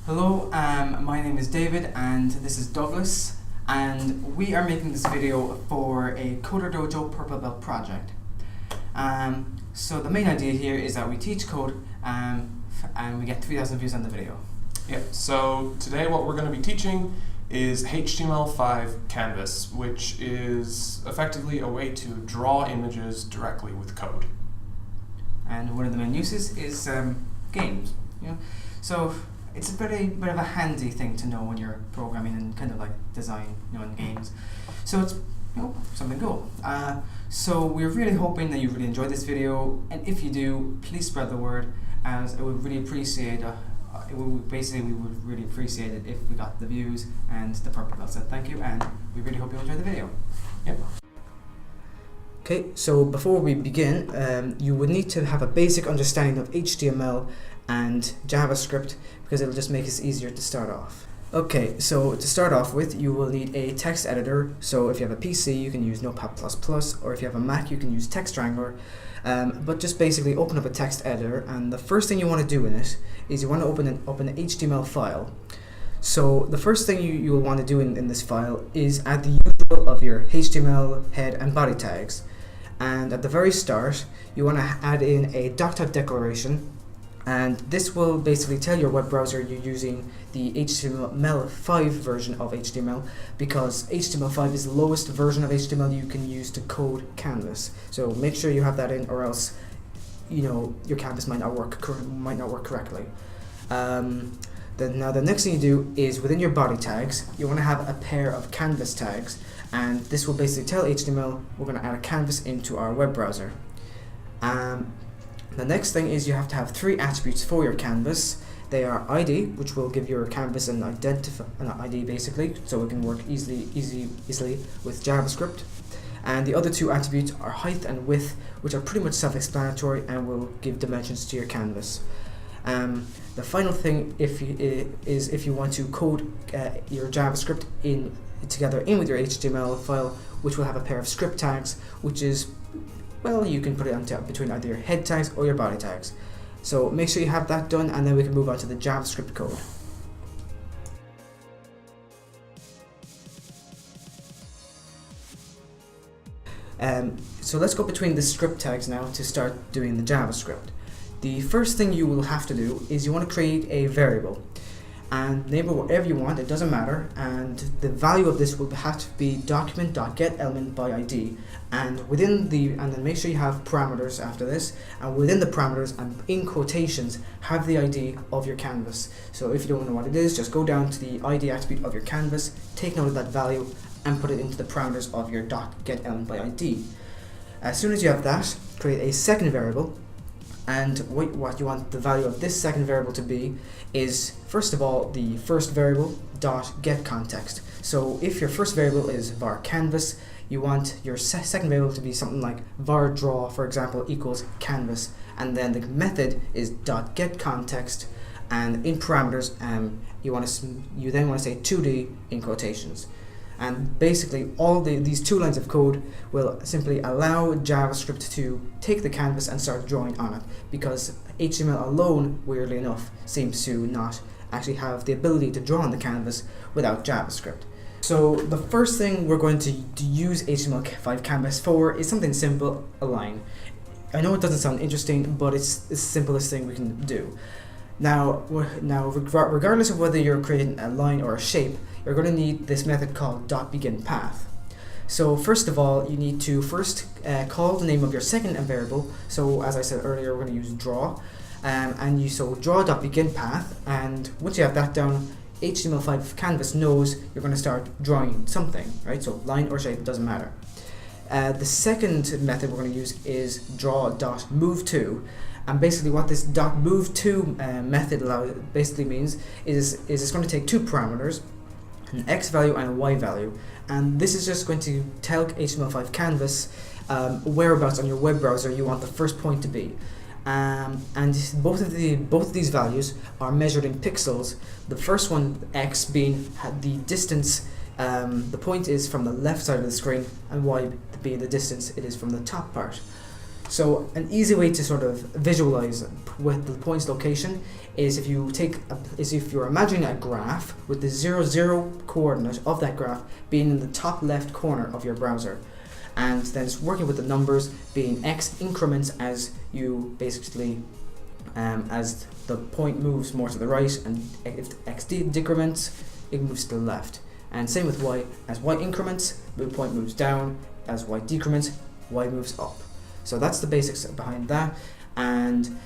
Hello, my name is David and this is Douglas, and we are making this video for a CoderDojo Purple Belt Project. So the main idea here is that we teach code and we get 3,000 views on the video. Yep, so today what we're going to be teaching is HTML5 Canvas, which is effectively a way to draw images directly with code. And one of the main uses is games. So it's a bit of a handy thing to know when you're programming and kind of like design, in games. So it's something cool. So we're really hoping that you really enjoyed this video, and if you do, please spread the word, as I would really appreciate. We would really appreciate it if we got the views and the purple belt. So thank you, and we really hope you enjoy the video. Yep. Okay, so before we begin, you would need to have a basic understanding of HTML and JavaScript, because it'll just make it easier to start off. Okay, so to start off with, you will need a text editor. So if you have a PC, you can use Notepad++, or if you have a Mac, you can use Text Wrangler. But just basically open up a text editor, and the first thing you want to do in it is you want to open an HTML file. So the first thing you will want to do in this file is add the URL of your HTML head and body tags. And at the very start, you want to add in a doc-type declaration, and this will basically tell your web browser you're using the HTML5 version of HTML, because HTML5 is the lowest version of HTML you can use to code Canvas. So make sure you have that in, or else your Canvas might not work correctly. Now the next thing you do is, within your body tags, you want to have a pair of canvas tags, and this will basically tell HTML we're going to add a canvas into our web browser. The next thing is you have to have 3 attributes for your canvas. They are ID, which will give your canvas an ID basically, so it can work easily with JavaScript. And the other 2 attributes are height and width, which are pretty much self-explanatory and will give dimensions to your canvas. The final thing, if you want to code your JavaScript together with your HTML file, which will have a pair of script tags, which is, well, you can put it between either your head tags or your body tags. So make sure you have that done, and then we can move on to the JavaScript code. So let's go between the script tags now to start doing the JavaScript. The first thing you will have to do is you want to create a variable, and name it whatever you want, it doesn't matter, and the value of this will have to be document.getElementById, and then make sure you have parameters after this, and within the parameters and in quotations have the ID of your canvas. So if you don't know what it is, just go down to the ID attribute of your canvas, take note of that value, and put it into the parameters of your .getElementById. As soon as you have that, create a second variable. And what you want the value of this second variable to be is, first of all, the first variable .getContext. So if your first variable is var canvas, you want your second variable to be something like var draw, for example, equals canvas, and then the method is .getContext, and in parameters you then want to say 2D in quotations. And basically all these 2 lines of code will simply allow JavaScript to take the canvas and start drawing on it, because HTML alone, weirdly enough, seems to not actually have the ability to draw on the canvas without JavaScript. So the first thing we're going to use HTML5 Canvas for is something simple, a line. I know it doesn't sound interesting, but it's the simplest thing we can do. Now, regardless of whether you're creating a line or a shape, you're going to need this method called .beginPath. So first of all, you need to first call the name of your second variable. So as I said earlier, we're going to use draw, so draw.beginPath, and once you have that down, HTML5 Canvas knows you're going to start drawing something, right? So line or shape, it doesn't matter. The second method we're going to use is draw.moveTo. And basically what this .moveTo method basically means is it's going to take 2 parameters, an x value and a y value, and this is just going to tell HTML5 Canvas whereabouts on your web browser you want the first point to be. And both of these values are measured in pixels. The first one, x, being the distance, the point is from the left side of the screen, and y being the distance it is from the top part. So an easy way to sort of visualize with the point's location is if you're imagining a graph with the 0, 0 coordinate of that graph being in the top left corner of your browser. And then it's working with the numbers being x increments as you basically, as the point moves more to the right, and if x decrements, it moves to the left. And same with y, as y increments, the point moves down, as y decrements, y moves up. So that's the basics behind that. And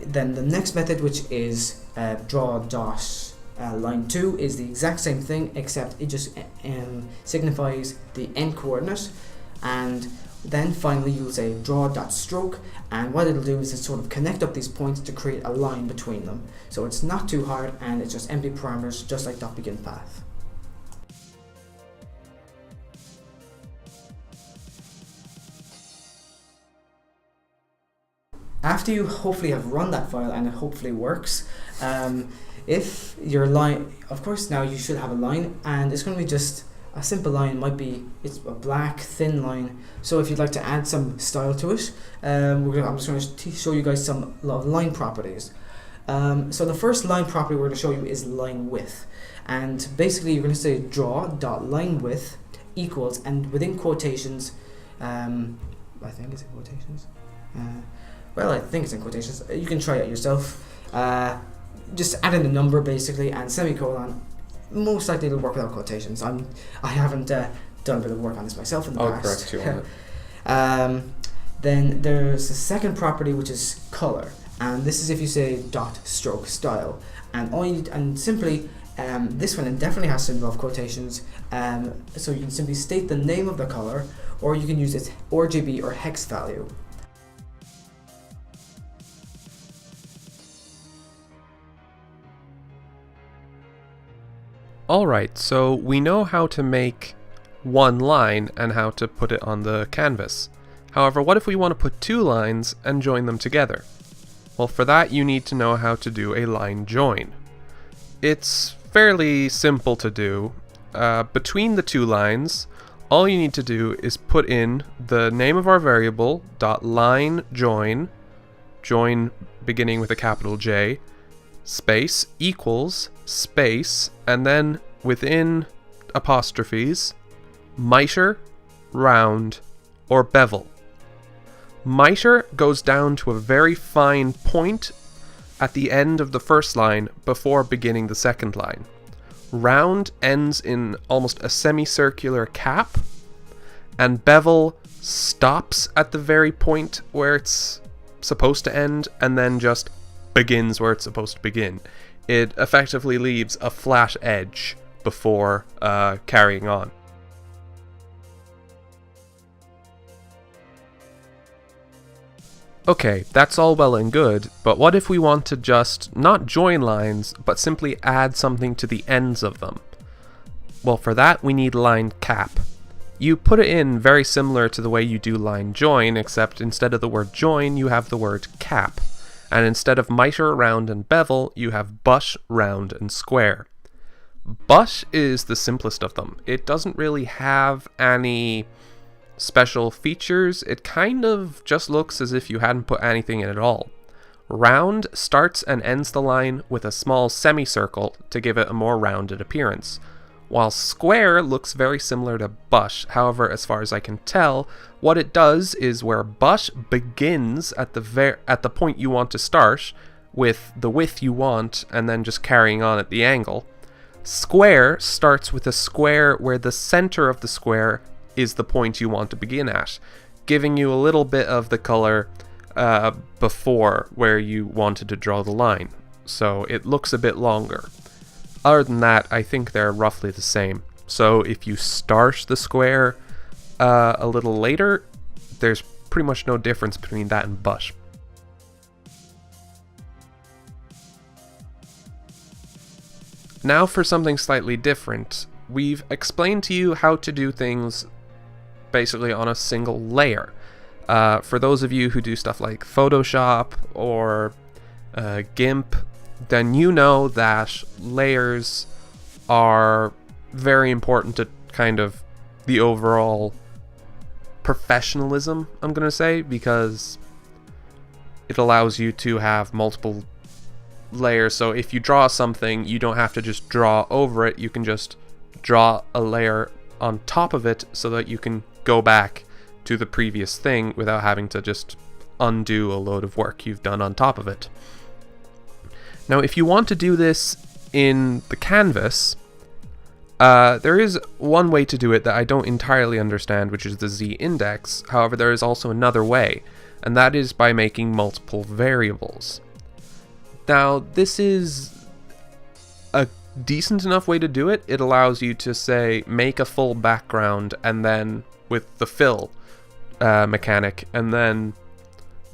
then the next method, which is draw dot line 2, is the exact same thing, except it just signifies the end coordinate. And then finally you'll say draw dot stroke, and what it'll do is it sort of connect up these points to create a line between them. So it's not too hard, and it's just empty parameters, just like dot begin path. After you hopefully have run that file and it hopefully works, if your line, of course now you should have a line, and it's going to be just a simple line. It's a black thin line. So if you'd like to add some style to it, I'm just going to show you guys some line properties. So the first line property we're going to show you is line width, and basically you're going to say draw dot line width equals, and within quotations, I think it's in quotations. Well, I think it's in quotations. You can try it yourself. Just add in the number basically and semicolon. Most likely it'll work without quotations. I haven't done a bit of work on this myself in the past. I'll correct you on it. Then there's the second property, which is color, and this is if you say dot stroke style, and simply this one definitely has to involve quotations. So you can simply state the name of the color, or you can use its RGB or hex value. Alright, so we know how to make one line and how to put it on the canvas. However, what if we want to put two lines and join them together? Well, for that you need to know how to do a line join. It's fairly simple to do. Between the two lines, all you need to do is put in the name of our variable, .line join, join beginning with a capital J, space equals space, and then within apostrophes, miter, round, or bevel. Miter goes down to a very fine point at the end of the first line before beginning the second line. Round ends in almost a semicircular cap, and bevel stops at the very point where it's supposed to end and then just begins where it's supposed to begin. It effectively leaves a flat edge before carrying on. Okay, that's all well and good, but what if we want to just not join lines, but simply add something to the ends of them? Well, for that we need line cap. You put it in very similar to the way you do line join, except instead of the word join, you have the word cap. And instead of miter, round, and bevel, you have butt, round, and square. Butt is the simplest of them. It doesn't really have any special features. It kind of just looks as if you hadn't put anything in at all. Round starts and ends the line with a small semicircle to give it a more rounded appearance, while square looks very similar to butt. However, as far as I can tell, what it does is where butt begins at the point you want to start with the width you want and then just carrying on at the angle, square starts with a square where the center of the square is the point you want to begin at, giving you a little bit of the color before where you wanted to draw the line. So it looks a bit longer. Other than that, I think they're roughly the same. So if you start the square a little later, there's pretty much no difference between that and butt. Now for something slightly different. We've explained to you how to do things basically on a single layer. For those of you who do stuff like Photoshop or GIMP, then you know that layers are very important to kind of the overall professionalism, I'm going to say, because it allows you to have multiple layers. So if you draw something, you don't have to just draw over it. You can just draw a layer on top of it so that you can go back to the previous thing without having to just undo a load of work you've done on top of it. Now, if you want to do this in the canvas, there is one way to do it that I don't entirely understand, which is the z-index. However, there is also another way, and that is by making multiple variables. Now, this is a decent enough way to do it. It allows you to, say, make a full background and then with the fill mechanic, and then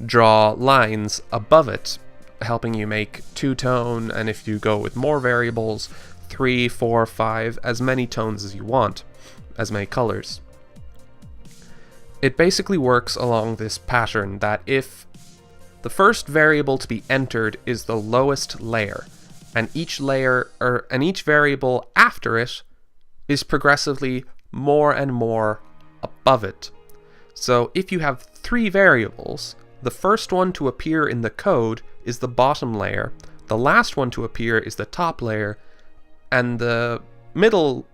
draw lines above it, helping you make two-tone, and if you go with more variables, 3, 4, 5, as many tones as you want, as many colors. It basically works along this pattern that if the first variable to be entered is the lowest layer, and each variable after it is progressively more and more above it. So if you have 3 variables, the first one to appear in the code is the bottom layer, the last one to appear is the top layer, and the middle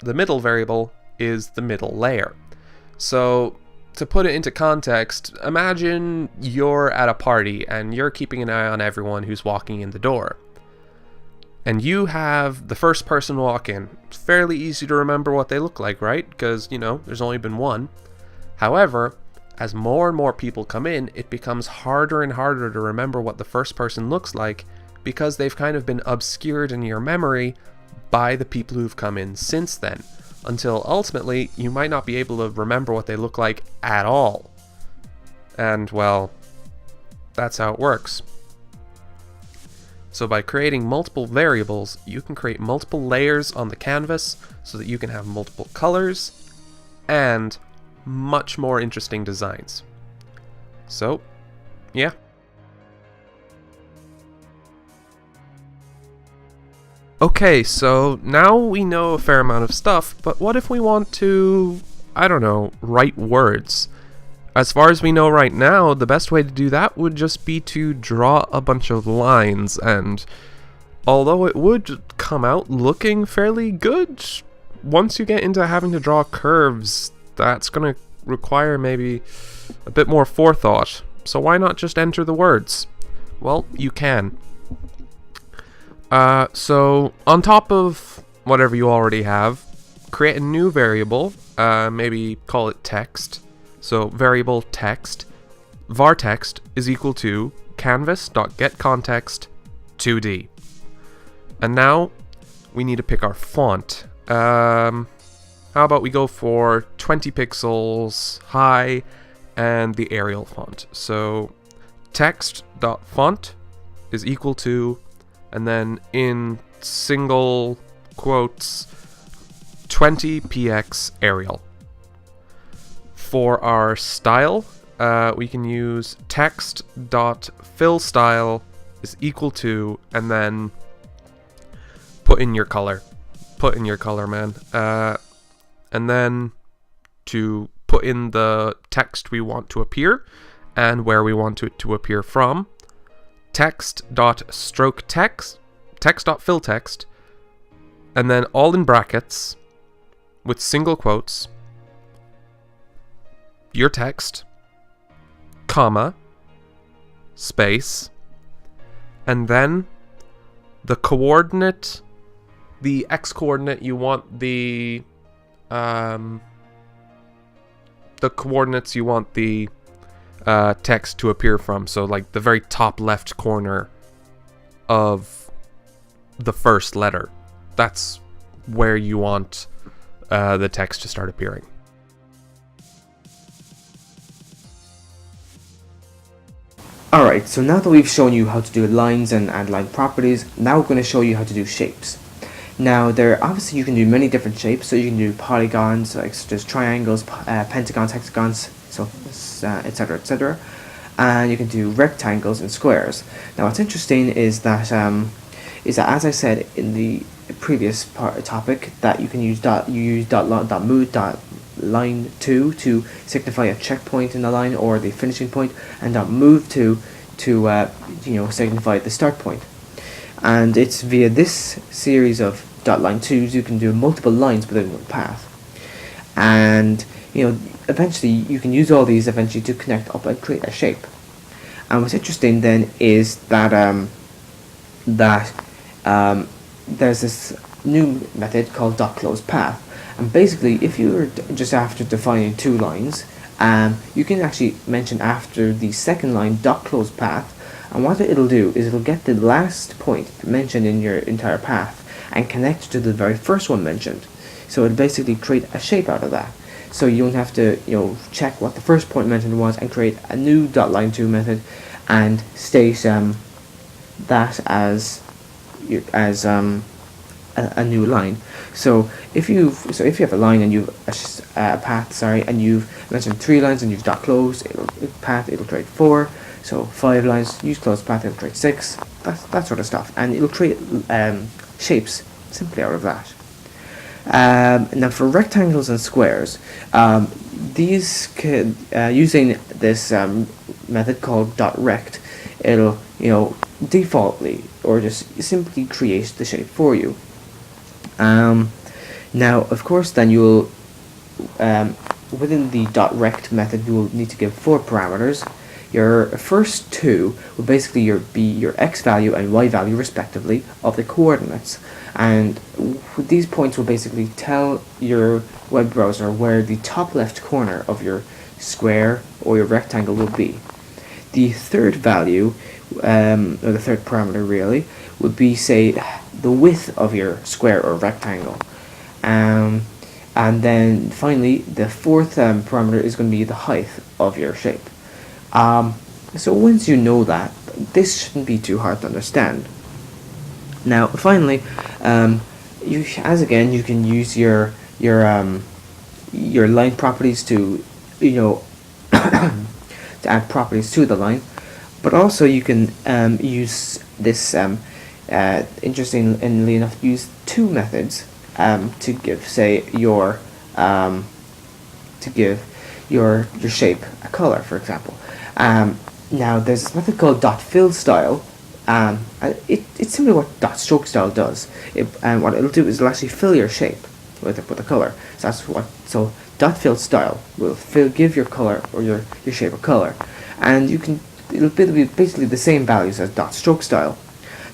variable is the middle layer. So to put it into context, imagine you're at a party and you're keeping an eye on everyone who's walking in the door. And you have the first person walk in. It's fairly easy to remember what they look like, right? Because, there's only been one. However, as more and more people come in, it becomes harder and harder to remember what the first person looks like because they've kind of been obscured in your memory by the people who've come in since then, until ultimately you might not be able to remember what they look like at all. And, well, that's how it works. So by creating multiple variables, you can create multiple layers on the canvas so that you can have multiple colors and much more interesting designs. So, yeah. Okay, so now we know a fair amount of stuff, but what if we want to, write words? As far as we know right now, the best way to do that would just be to draw a bunch of lines, and although it would come out looking fairly good, once you get into having to draw curves, that's going to require maybe a bit more forethought. So why not just enter the words? Well, you can. So on top of whatever you already have, create a new variable, maybe call it text. So variable text, var text is equal to canvas.getContext2D. And now we need to pick our font. How about we go for 20 pixels high and the Arial font. So text.font is equal to, and then in single quotes, 20px Arial. For our style, we can use text.fillStyle is equal to, and then put in your color. Put in your color, man. And then to put in the text we want to appear and where we want it to appear from, text.strokeText, text.fillText, and then all in brackets with single quotes, your text, comma, space, and then the coordinate, the x coordinate you want the coordinates you want the text to appear from. So like the very top left corner of the first letter. That's where you want the text to start appearing. Alright, so now that we've shown you how to do lines and add line properties, now we're going to show you how to do shapes. Now, obviously you can do many different shapes, so you can do polygons, like just triangles, pentagons, hexagons, so etc, etc, and you can do rectangles and squares. Now, what's interesting is that as I said in the previous topic, that you can use line2 to signify a checkpoint in the line or the finishing point, and move2 to signify the start point. And it's via this series of dot line 2s you can do multiple lines within one path. And eventually you can use all these eventually to connect up and create a shape. And what's interesting then is that there's this new method called dot close path. And basically, if you're just after defining 2 lines, you can actually mention after the second line dot close path, and what it'll do is it'll get the last point mentioned in your entire path and connect to the very first one mentioned. So it'll basically create a shape out of that. So you don't have to check what the first point mentioned was and create a new dot line 2 method and state that as a new line. So if you have a line and you've a path, and you've mentioned 3 lines and you've dot close it'll create 4. So 5 lines, use close path, it'll create 6. That sort of stuff, and it'll create shapes simply out of that. Now for rectangles and squares, these could using this method called .rect, it'll defaultly or just simply create the shape for you. Now of course then you'll within the .rect method you will need to give 4 parameters. Your first 2 will basically be your x value and y value respectively of the coordinates, and these points will basically tell your web browser where the top left corner of your square or your rectangle will be. The third value, or the third parameter really, would be, say, the width of your square or rectangle. And then finally the fourth parameter is going to be the height of your shape. So once you know that, this shouldn't be too hard to understand. Now finally, you can use your line properties to to add properties to the line, but also you can use this interestingly enough, use 2 methods to give, say, your shape a color, for example. Now there's this method called .fill style. It's simply what .stroke style does. And what it'll do is it'll actually fill your shape with a color. So .fill style will give your color or your shape a color, and it'll be basically the same values as .stroke style.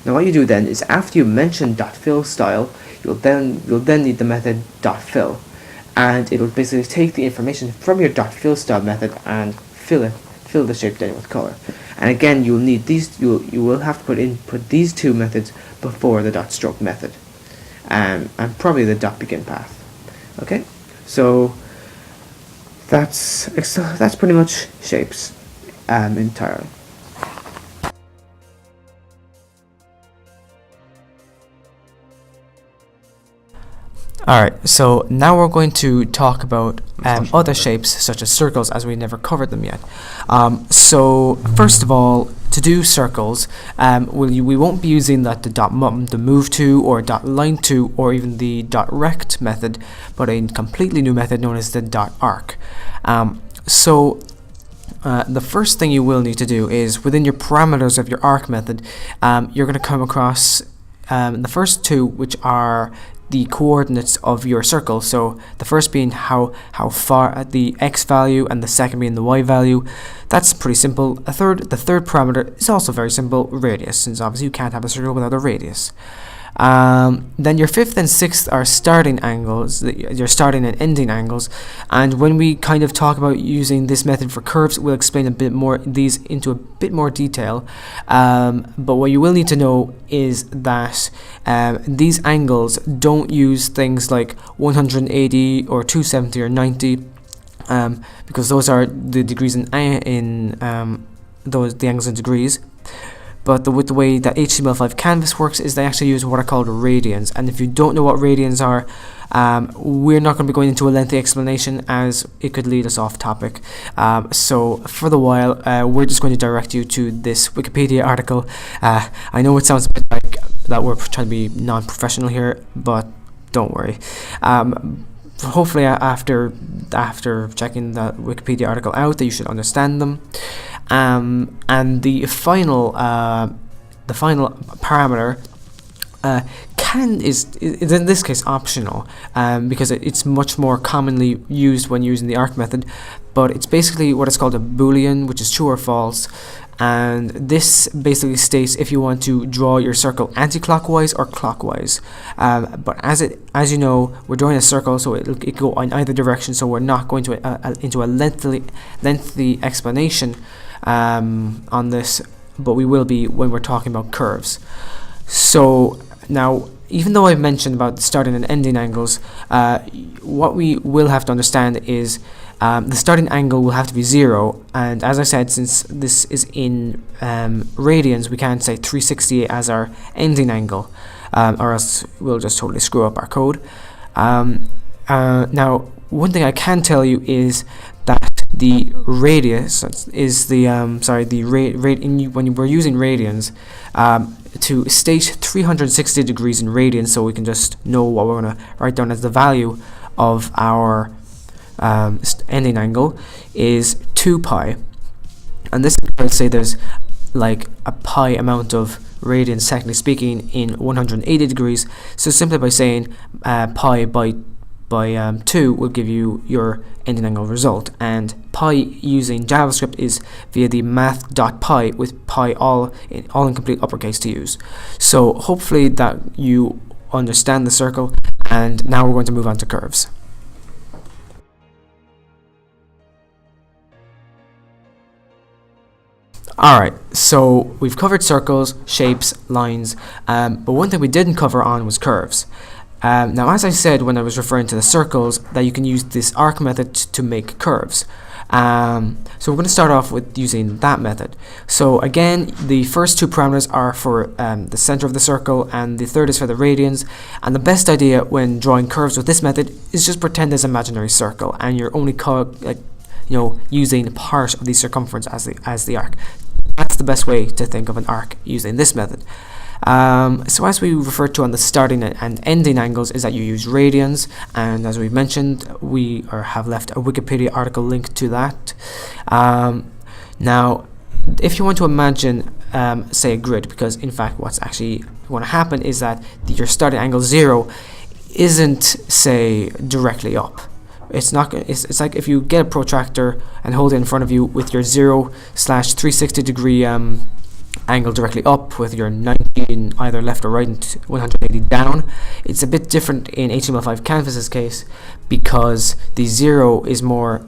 Now what you do then is after you mention .fill style, you'll then need the method .fill, and it'll basically take the information from your .fill style method and fill the shape then with color. And again, you'll need these. You will have to put these 2 methods before the .stroke method, and probably the .begin path. Okay, so that's pretty much shapes entirely. Alright, so now we're going to talk about other shapes such as circles, as we never covered them yet. So first of all, to do circles, we won't be using the move to or line to or even the .rect method, but a completely new method known as the .arc. So the first thing you will need to do is within your parameters of your arc method, you're going to come across the first 2, which are the coordinates of your circle. So the first being how far the x value, and the second being the y value. That's pretty simple. The third parameter is also very simple, radius, since obviously you can't have a circle without a radius. Then your 5th and 6th are starting angles, your starting and ending angles, and when we kind of talk about using this method for curves, we'll explain a bit more these into a bit more detail. But what you will need to know is that these angles don't use things like 180 or 270 or 90, because those are the degrees in the angles in degrees. But with the way that HTML5 Canvas works is they actually use what are called radians. And if you don't know what radians are, we're not going to be going into a lengthy explanation as it could lead us off topic. So for the while, we're just going to direct you to this Wikipedia article. I know it sounds a bit like that we're trying to be non-professional here, but don't worry. Hopefully after checking the Wikipedia article out, that you should understand them. and the final parameter is in this case optional, because it's much more commonly used when using the arc method, but it's basically what is called a boolean, which is true or false. And this basically states if you want to draw your circle anti-clockwise or clockwise. But as you know, we're drawing a circle, so it can go in either direction. So we're not going to into a lengthy explanation on this, but we will be when we're talking about curves. So now, even though I've mentioned about the starting and ending angles, what we will have to understand is the starting angle will have to be 0, and as I said, since this is in radians, we can't say 360 as our ending angle, or else we'll just totally screw up our code. Now, one thing I can tell you is that the radius is the when we're using radians, to state 360 degrees in radians, so we can just know what we're going to write down as the value of our ending angle, is 2 pi, and this, let's say there's like a pi amount of radians, technically speaking, in 180 degrees. So simply by saying pi by 2 will give you your ending angle result, and pi using JavaScript is via the math.pi, with pi all in complete uppercase to use. So hopefully that you understand the circle, and now we're going to move on to curves. Alright, so we've covered circles, shapes, lines, but one thing we didn't cover on was curves. Now, as I said when I was referring to the circles, that you can use this arc method to make curves. So we're going to start off with using that method. So again, the first 2 parameters are for the center of the circle, and the third is for the radians. And the best idea when drawing curves with this method is just pretend there's an imaginary circle, and you're only using part of the circumference as the arc. That's the best way to think of an arc using this method. So as we referred to on the starting and ending angles, is that you use radians, and as we mentioned, we have left a Wikipedia article linked to that. Now, if you want to imagine, say, a grid, because in fact what's actually going to happen is that your starting angle 0 isn't, say, directly up. It's not. It's like if you get a protractor and hold it in front of you with your 0/360 degree angle directly up, with your 90 in either left or right and 180 down. It's a bit different in HTML5 Canvas's case, because the 0 is more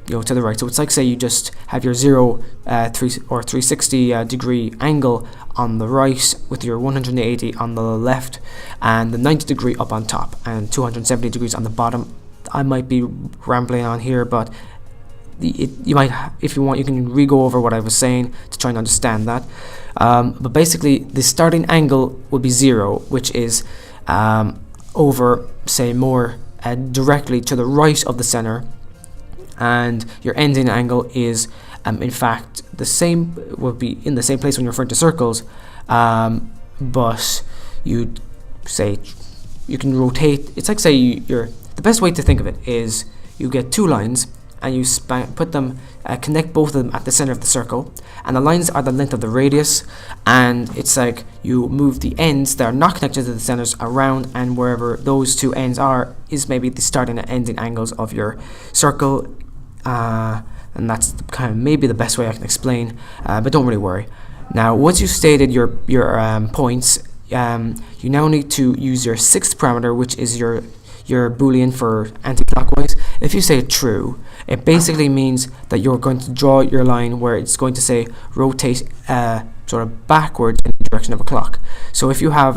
to the right. So it's like, say, you just have your 360 degree angle on the right, with your 180 on the left, and the 90 degree up on top, and 270 degrees on the bottom. I might be rambling on here, but you might, if you want, you can re-go over what I was saying to try and understand that. But basically, the starting angle would be 0, which is over, say, more directly to the right of the center, and your ending angle is, in fact, the same. Will be in the same place when you're referring to circles, but you say you can rotate. It's like, say, the best way to think of it is you get 2 lines, and you put them, connect both of them at the center of the circle, and the lines are the length of the radius, and it's like you move the ends that are not connected to the centers around, and wherever those 2 ends are is maybe the starting and ending angles of your circle, and that's kind of maybe the best way I can explain, but don't really worry. Now, once you've stated your points, you now need to use your 6th parameter, which is your boolean for anti-clockwise. If you say true, it basically means that you're going to draw your line where it's going to say rotate sort of backward in the direction of a clock. So if you have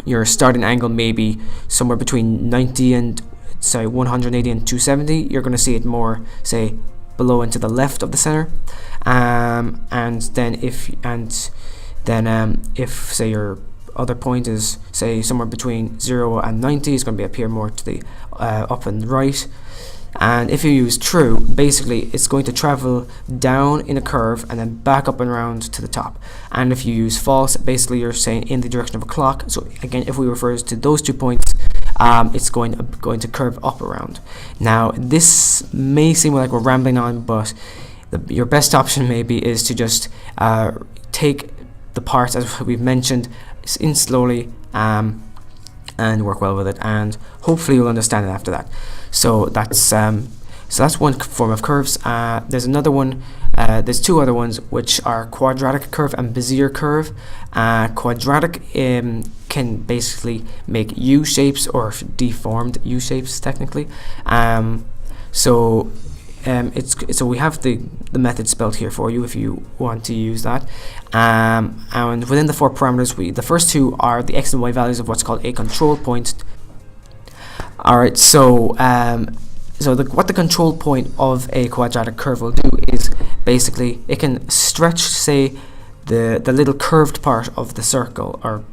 your starting angle maybe somewhere between 90 and, say, 180 and 270, you're going to see it more, say, below and to the left of the center. And then if say your other point is, say, somewhere between 0 and 90, it's going to appear more to the up and right. And if you use true, basically it's going to travel down in a curve and then back up and around to the top. And if you use false, basically you're saying in the direction of a clock. So again, if we refer to those 2 points, it's going to curve up around. Now, this may seem like we're rambling on, but your best option maybe is to just take the parts as we've mentioned in slowly and work well with it, and hopefully you'll understand it after that. So that's one form of curves. There's another one. There's two other ones, which are quadratic curve and Bezier curve. Quadratic can basically make U shapes or deformed U shapes technically. So we have the method spelled here for you if you want to use that. And within the 4 parameters, the first 2 are the x and y values of what's called a control point. Alright, so what the control point of a quadratic curve will do is basically it can stretch, say, the little curved part of the circle, or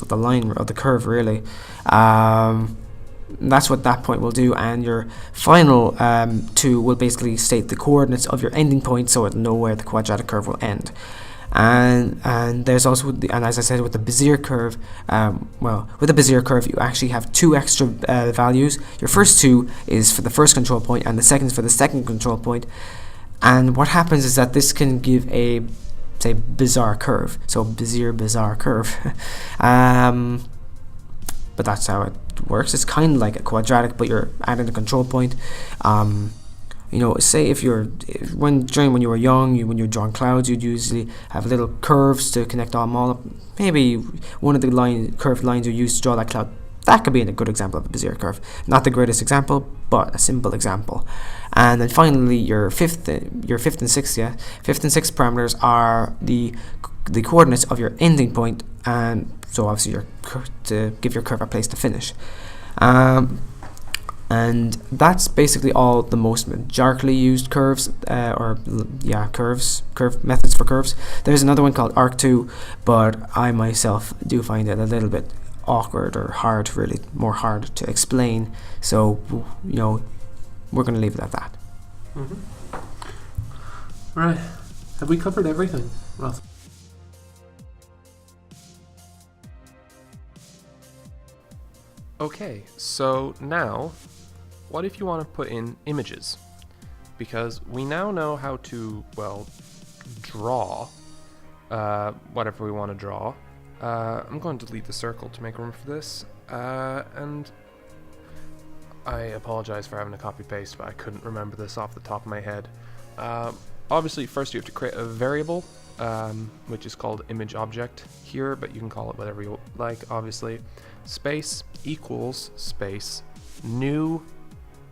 the line of the curve really. That's what that point will do, and your final 2 will basically state the coordinates of your ending point, so it'll know where the quadratic curve will end. And there's also, and as I said, with the Bezier curve, with the Bezier curve, you actually have 2 extra values. Your first 2 is for the first control point, and the second is for the second control point. And what happens is that this can give a, say, bizarre curve. So Bezier bizarre curve. But that's how it works. It's kind of like a quadratic, but you're adding a control point. Say when you were young, when you were drawing clouds, you'd usually have little curves to connect them all up. Maybe one of the curved lines you use to draw that cloud, that could be a good example of a Bezier curve. Not the greatest example, but a simple example. And then finally, your fifth and sixth parameters are the coordinates of your ending point, and so obviously to give your curve a place to finish. And that's basically all the most majorly used curve methods for curves. There's another one called arc2, but I myself do find it a little bit awkward or hard, really more hard to explain. So we're going to leave it at that. Right. Have we covered everything, Ross? Okay, so now, what if you want to put in images? Because we now know how to, draw whatever we want to draw. I'm going to delete the circle to make room for this, and I apologize for having to copy-paste, but I couldn't remember this off the top of my head. Obviously, first you have to create a variable, which is called image object here, but you can call it whatever you like, obviously. Space equals space, new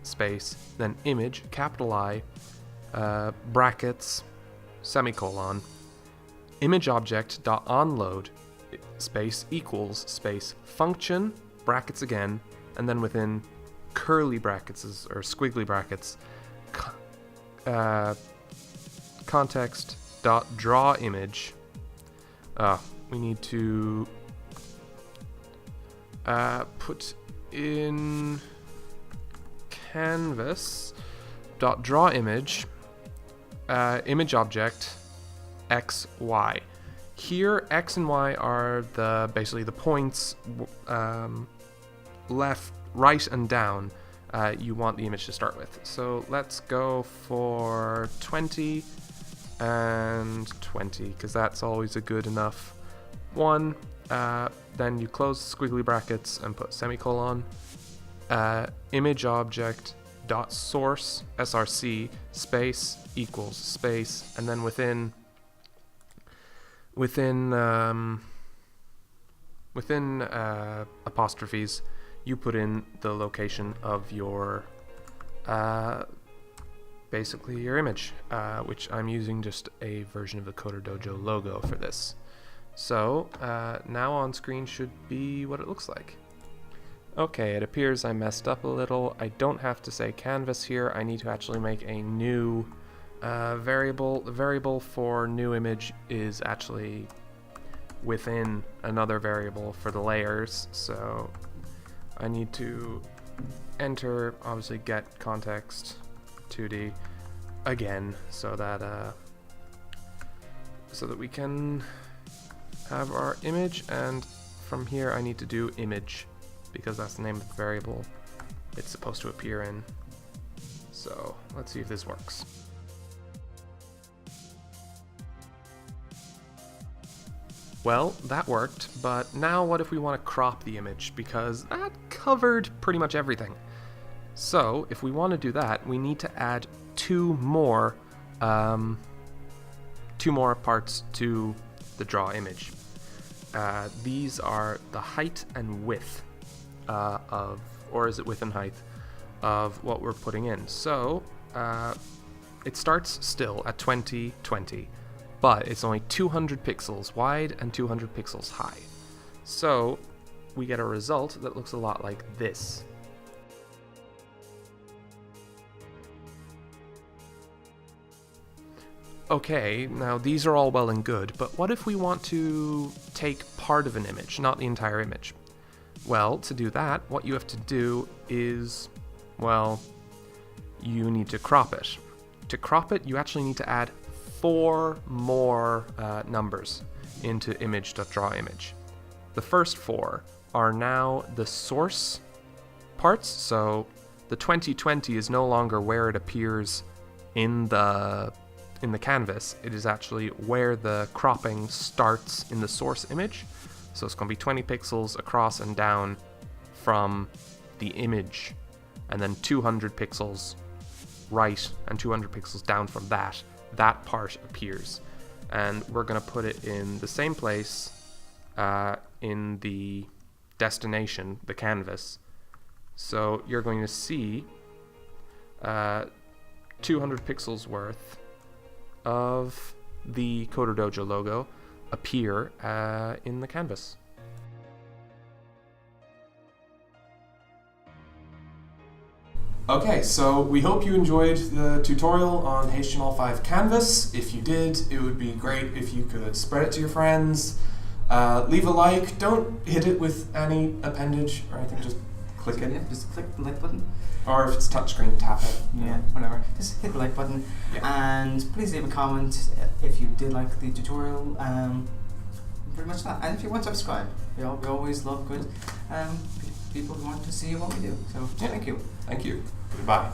space, then image, capital I, brackets, semicolon, image object dot onload, space equals space, function, brackets again, and then within curly brackets or squiggly brackets, context dot draw image. We need to put in canvas dot draw image, image object x y. Here x and y are basically the points left, right, and down you want the image to start with. So let's go for 20 and 20, because that's always a good enough one. Then you close the squiggly brackets and put semicolon, image object dot source src space equals space, and then within apostrophes you put in the location of your basically your image, which I'm using just a version of the CoderDojo logo for this. So now on screen should be what it looks like. Okay, it appears I messed up a little. I don't have to say canvas here. I need to actually make a new variable. The variable for new image is actually within another variable for the layers. So I need to enter, obviously, get context 2D again, so that we can have our image, and from here I need to do image because that's the name of the variable it's supposed to appear in. So let's see if this works. Well, that worked, but now what if we want to crop the image, because that covered pretty much everything. So, if we want to do that, we need to add two more parts to the draw image. These are the height and width or is it width and height of what we're putting in. So, it starts still at 2020, but it's only 200 pixels wide and 200 pixels high. So, we get a result that looks a lot like this. Okay, now these are all well and good, but what if we want to take part of an image, not the entire image? Well, to do that, what you have to do is, well, you need to crop it. To crop it, you actually need to add 4 more numbers into image.drawImage. The first 4 are now the source parts, so the 2020 is no longer where it appears in the canvas. It is actually where the cropping starts in the source image. So it's going to be 20 pixels across and down from the image, and then 200 pixels right and 200 pixels down from that. That part appears. And we're going to put it in the same place in the destination, the canvas. So you're going to see 200 pixels worth of the CoderDojo logo appear in the canvas. Okay, so we hope you enjoyed the tutorial on HTML5 Canvas. If you did, it would be great if you could spread it to your friends, leave a like, don't hit it with any appendage or anything, just click it. Yeah, just click the like button. Or if it's touchscreen, tap it. Yeah, whatever. Just hit the like button, and please leave a comment if you did like the tutorial. Pretty much that. And if you want to subscribe, we always love good people who want to see what we do. So thank you. Thank you. Goodbye.